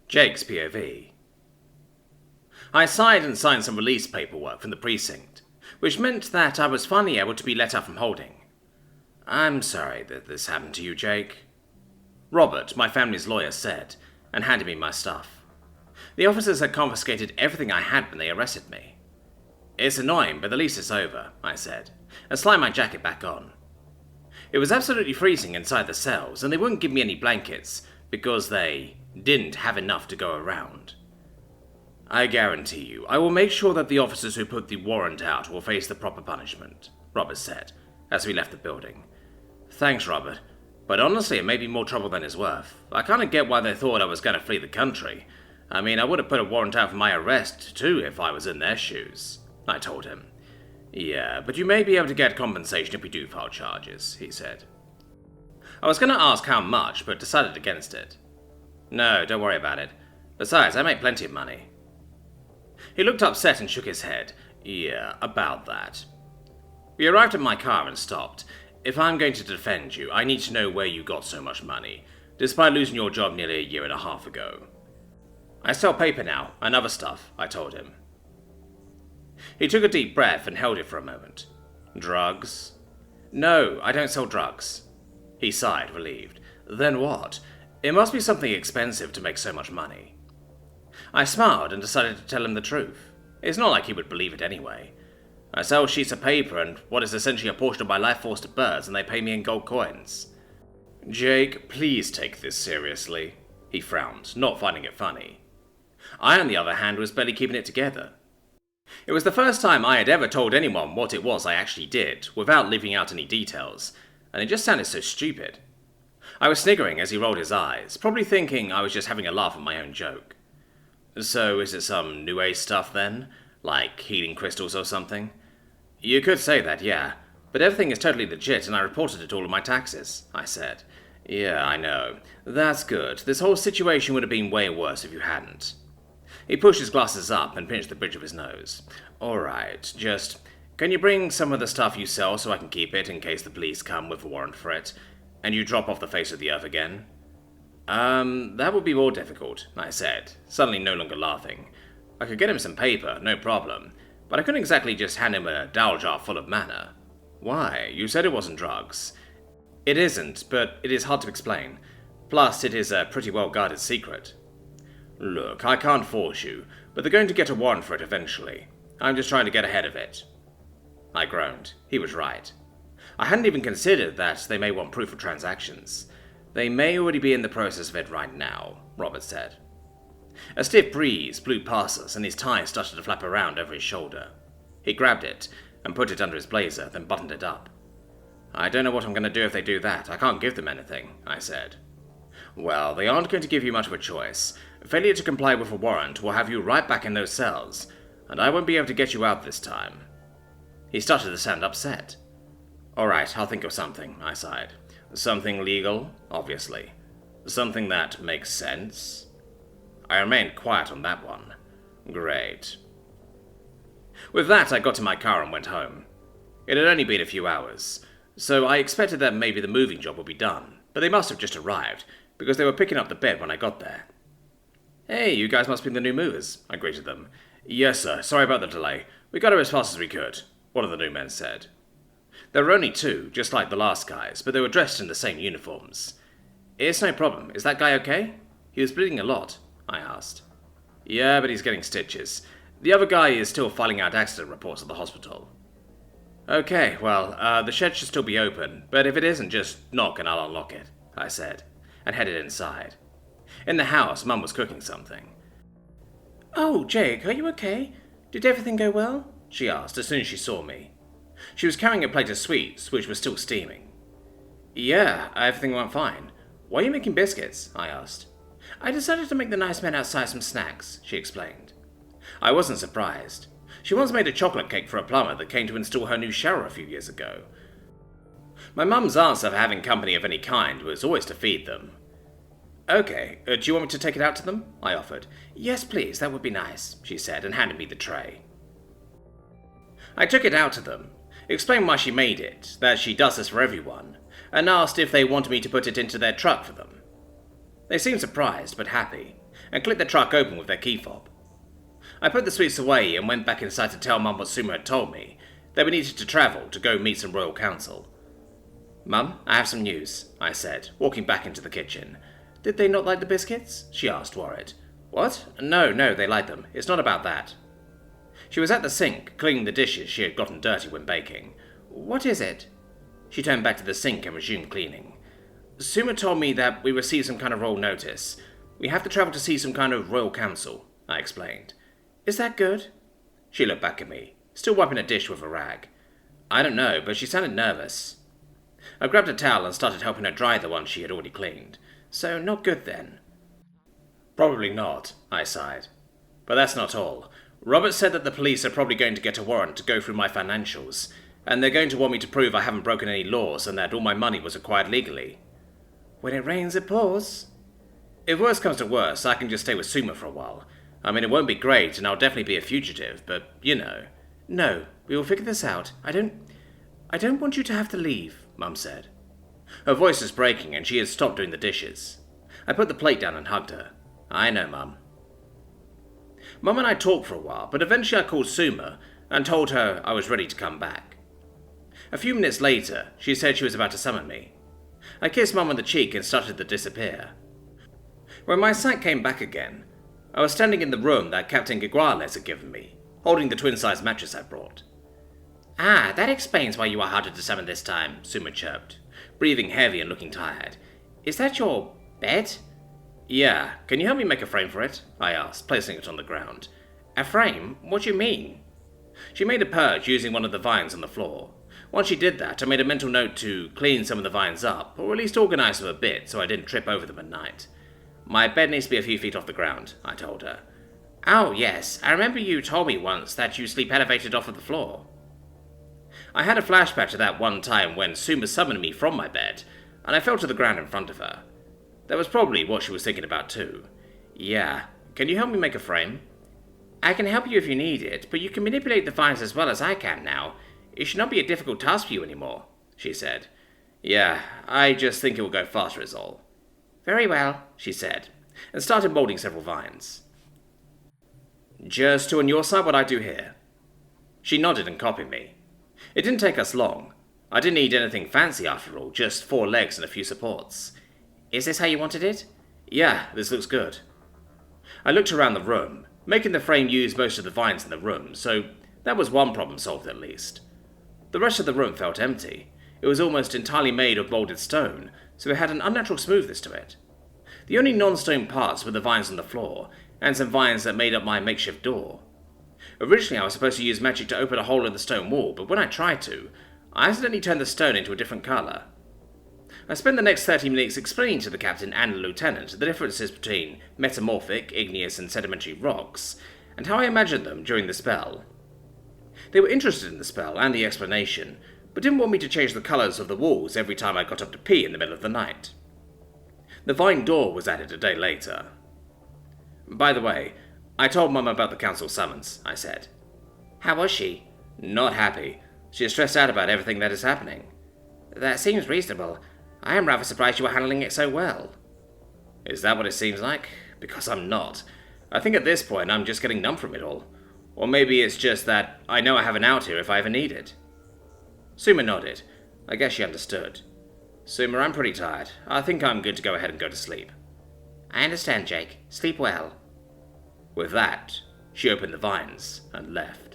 Jake's POV. I sighed and signed some release paperwork from the precinct, which meant that I was finally able to be let out from holding. "I'm sorry that this happened to you, Jake," Robert, my family's lawyer, said, and handed me my stuff. The officers had confiscated everything I had when they arrested me. "It's annoying, but the lease is over," I said, and slipped my jacket back on. It was absolutely freezing inside the cells, and they wouldn't give me any blankets because they didn't have enough to go around. "I guarantee you, I will make sure that the officers who put the warrant out will face the proper punishment," Robert said, as we left the building. "Thanks, Robert, but honestly it may be more trouble than it's worth. I kinda get why they thought I was gonna flee the country. I mean, I would have put a warrant out for my arrest, too, if I was in their shoes," I told him. "Yeah, but you may be able to get compensation if we do file charges," he said. I was gonna ask how much, but decided against it. "No, don't worry about it. Besides, I make plenty of money." He looked upset and shook his head. "Yeah, about that." We arrived at my car and stopped. "If I'm going to defend you, I need to know where you got so much money, despite losing your job nearly a year and a half ago." "I sell paper now, and other stuff," I told him. He took a deep breath and held it for a moment. "Drugs?" "No, I don't sell drugs." He sighed, relieved. "Then what? It must be something expensive to make so much money." I smiled and decided to tell him the truth. It's not like he would believe it anyway. I sell sheets of paper and what is essentially a portion of my life force to birds, and they pay me in gold coins. "Jake, please take this seriously," he frowned, not finding it funny. I, on the other hand, was barely keeping it together. It was the first time I had ever told anyone what it was I actually did, without leaving out any details, and it just sounded so stupid. I was sniggering as he rolled his eyes, probably thinking I was just having a laugh at my own joke. "So is it some New Age stuff then? Like healing crystals or something?" "You could say that, yeah, but everything is totally legit and I reported it all on my taxes," I said. "Yeah, I know. That's good. This whole situation would have been way worse if you hadn't." He pushed his glasses up and pinched the bridge of his nose. "Alright, can you bring some of the stuff you sell so I can keep it in case the police come with a warrant for it, and you drop off the face of the earth again?" That would be more difficult," I said, suddenly no longer laughing. I could get him some paper, no problem, but I couldn't exactly just hand him a dowel jar full of manna. "Why? You said it wasn't drugs." "It isn't, but it is hard to explain. Plus, it is a pretty well-guarded secret." "Look, I can't force you, but they're going to get a warrant for it eventually. I'm just trying to get ahead of it." I groaned. He was right. I hadn't even considered that they may want proof of transactions. "They may already be in the process of it right now," Robert said. A stiff breeze blew past us and his tie started to flap around over his shoulder. He grabbed it and put it under his blazer, then buttoned it up. "I don't know what I'm going to do if they do that. I can't give them anything," I said. "Well, they aren't going to give you much of a choice. Failure to comply with a warrant will have you right back in those cells, and I won't be able to get you out this time." He started to sound upset. "Alright, I'll think of something," I sighed. "Something legal, obviously. Something that makes sense." I remained quiet on that one. Great. With that, I got to my car and went home. It had only been a few hours, so I expected that maybe the moving job would be done, but they must have just arrived, because they were picking up the bed when I got there. "Hey, you guys must be the new movers," I greeted them. "Yes, sir. Sorry about the delay. We got here as fast as we could," one of the new men said. There were only two, just like the last guys, but they were dressed in the same uniforms. "It's no problem. Is that guy okay? He was bleeding a lot," I asked. "Yeah, but he's getting stitches. The other guy is still filing out accident reports at the hospital." "Okay, well, the shed should still be open, but if it isn't, just knock and I'll unlock it," I said, and headed inside. In the house, Mum was cooking something. "Oh, Jake, are you okay? Did everything go well?" she asked as soon as she saw me. She was carrying a plate of sweets, which was still steaming. "Yeah, everything went fine. Why are you making biscuits?" I asked. "I decided to make the nice men outside some snacks," she explained. I wasn't surprised. She once made a chocolate cake for a plumber that came to install her new shower a few years ago. My mum's answer for having company of any kind was always to feed them. "Okay, do you want me to take it out to them?" I offered. "Yes, please, that would be nice," she said, and handed me the tray. I took it out to them, explained why she made it, that she does this for everyone, and asked if they wanted me to put it into their truck for them. They seemed surprised, but happy, and clicked the truck open with their key fob. I put the sweets away and went back inside to tell Mum what Sumo had told me, that we needed to travel to go meet some royal council. "Mum, I have some news," I said, walking back into the kitchen. "Did they not like the biscuits?" she asked, worried. "What? No, they like them. It's not about that." She was at the sink, cleaning the dishes she had gotten dirty when baking. "What is it?" She turned back to the sink and resumed cleaning. "Sumo told me that we received some kind of royal notice. We have to travel to see some kind of royal council," I explained. "Is that good?" She looked back at me, still wiping a dish with a rag. "I don't know, but she sounded nervous." I grabbed a towel and started helping her dry the one she had already cleaned. "So not good then?" "Probably not," I sighed. "But that's not all. Robert said that the police are probably going to get a warrant to go through my financials, and they're going to want me to prove I haven't broken any laws and that all my money was acquired legally." "When it rains, it pours." "If worse comes to worse, I can just stay with Sumo for a while. I mean, it won't be great, and I'll definitely be a fugitive, but, you know." "No, we will figure this out. I don't want you to have to leave," Mum said. Her voice was breaking, and she had stopped doing the dishes. I put the plate down and hugged her. "I know, Mum." Mum and I talked for a while, but eventually I called Sumo and told her I was ready to come back. A few minutes later, she said she was about to summon me. I kissed Mum on the cheek and started to disappear. When my sight came back again, I was standing in the room that Captain Giguales had given me, holding the twin-size mattress I brought. "Ah, that explains why you are harder to summon this time," Sumo chirped, breathing heavy and looking tired. "Is that your bed?" "Yeah. Can you help me make a frame for it?" I asked, placing it on the ground. "A frame? What do you mean?" She made a perch using one of the vines on the floor. Once she did that, I made a mental note to clean some of the vines up, or at least organize them a bit so I didn't trip over them at night. "My bed needs to be a few feet off the ground," I told her. "Oh, yes. I remember you told me once that you sleep elevated off of the floor." I had a flashback to that one time when Sumo summoned me from my bed, and I fell to the ground in front of her. That was probably what she was thinking about too. "Yeah. Can you help me make a frame?" "I can help you if you need it, but you can manipulate the vines as well as I can now. It should not be a difficult task for you anymore," she said. "Yeah, I just think it will go faster is all." "Very well," she said, and started moulding several vines. "Just two on your side, what I do here." She nodded and copied me. It didn't take us long. I didn't need anything fancy after all, just 4 legs and a few supports. "Is this how you wanted it?" "Yeah, this looks good." I looked around the room, making the frame use most of the vines in the room, so that was one problem solved at least. The rest of the room felt empty. It was almost entirely made of moulded stone, so it had an unnatural smoothness to it. The only non-stone parts were the vines on the floor, and some vines that made up my makeshift door. Originally I was supposed to use magic to open a hole in the stone wall, but when I tried to, I accidentally turned the stone into a different colour. I spent the next 30 minutes explaining to the captain and the lieutenant the differences between metamorphic, igneous and sedimentary rocks, and how I imagined them during the spell. They were interested in the spell and the explanation, but didn't want me to change the colours of the walls every time I got up to pee in the middle of the night. The vine door was added a day later. "By the way, I told Mum about the council summons," I said. "How was she?" "Not happy. She is stressed out about everything that is happening." "That seems reasonable. I am rather surprised you are handling it so well." "Is that what it seems like? Because I'm not. I think at this point I'm just getting numb from it all. Or maybe it's just that I know I have an out here if I ever need it." Sumo nodded. I guess she understood. "Sumo, I'm pretty tired. I think I'm good to go ahead and go to sleep." "I understand, Jake. Sleep well." With that, she opened the vines and left.